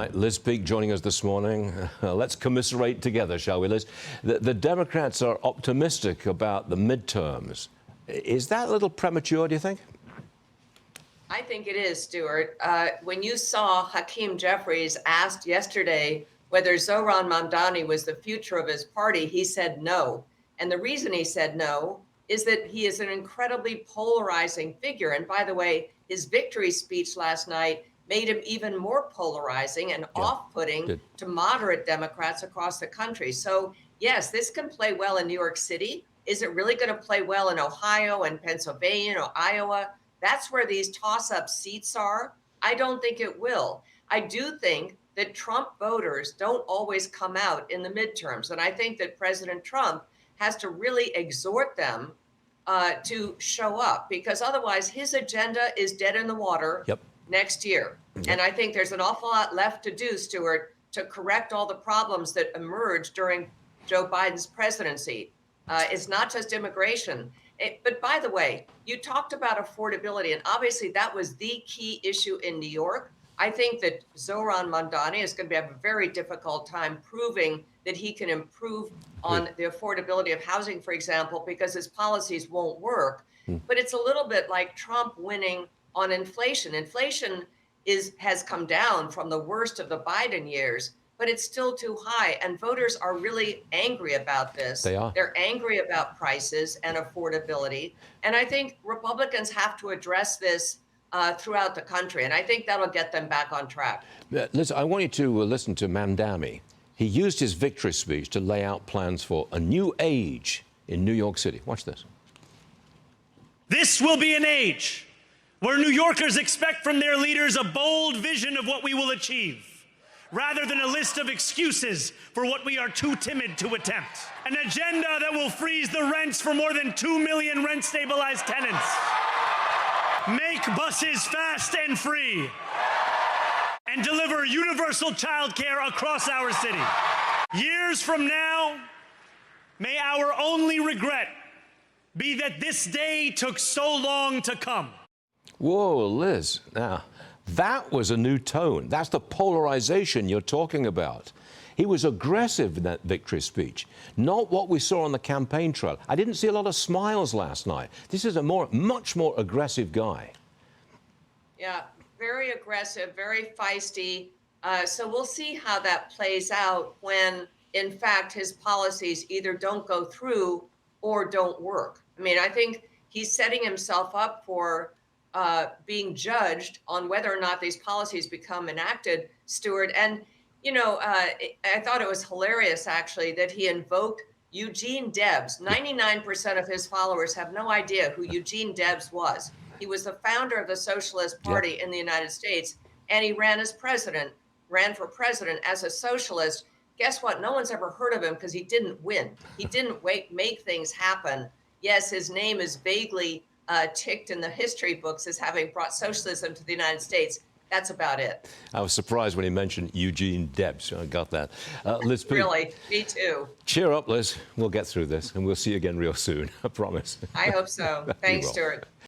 right, Liz Peek joining us this morning. Let's commiserate together, shall we, Liz? The Democrats are optimistic about the midterms. Is that a little premature, do you think? I think it is, Stuart. When you saw Hakeem Jeffries asked yesterday whether Zohran Mamdani was the future of his party, he said no. And the reason he said no is that he is an incredibly polarizing figure. And by the way, his victory speech last night made him even more polarizing and off-putting to moderate Democrats across the country. So yes, this can play well in New York City. Is it really going to play well in Ohio and Pennsylvania or Iowa? That's where these toss-up seats are. I don't think it will. I do think that Trump voters don't always come out in the midterms. And I think that President Trump has to really exhort them to show up, because otherwise his agenda is dead in the water next year. And I think there's an awful lot left to do, Stuart, to correct all the problems that emerged during Joe Biden's presidency. It's not just immigration. But by the way, you talked about affordability, and obviously that was the key issue in New York. I think that Zohran Mamdani is going to have a very difficult time proving that he can improve on the affordability of housing, for example, because his policies won't work. But it's a little bit like Trump winning on inflation. Inflation has come down from the worst of the Biden years, but it's still too high. And voters are really angry about this. They are. They're angry about prices and affordability. And I think Republicans have to address this throughout the country. And I think that'll get them back on track. Liz, I want you to listen to Mamdani. He used his victory speech to lay out plans for a new age in New York City. Watch this. This will be an age where New Yorkers expect from their leaders a bold vision of what we will achieve, rather than a list of excuses for what we are too timid to attempt. An agenda that will freeze the rents for more than 2 million rent-stabilized tenants, make buses fast and free, and deliver universal childcare across our city. Years from now, may our only regret be that this day took so long to come. Whoa, Liz. Now, that was a new tone. That's the polarization you're talking about. He was aggressive in that victory speech, not what we saw on the campaign trail. I didn't see a lot of smiles last night. This is a much more aggressive guy. Yeah, very aggressive, very feisty. So we'll see how that plays out when, in fact, his policies either don't go through or don't work. I mean, I think he's setting himself up for being judged on whether or not these policies become enacted, Stuart. And, you know, I thought it was hilarious, actually, that he invoked Eugene Debs. 99% of his followers have no idea who Eugene Debs was. He was the founder of the Socialist Party in the United States, and he ran for president as a socialist. Guess what? No one's ever heard of him because he didn't win. He didn't make things happen. Yes, his name is vaguely ticked in the history books as having brought socialism to the United States. That's about it. I was surprised when he mentioned Eugene Debs. I got that. Liz Peek. Really? Me too. Cheer up, Liz. We'll get through this, and we'll see you again real soon. I promise. I hope so. Thanks, Stuart.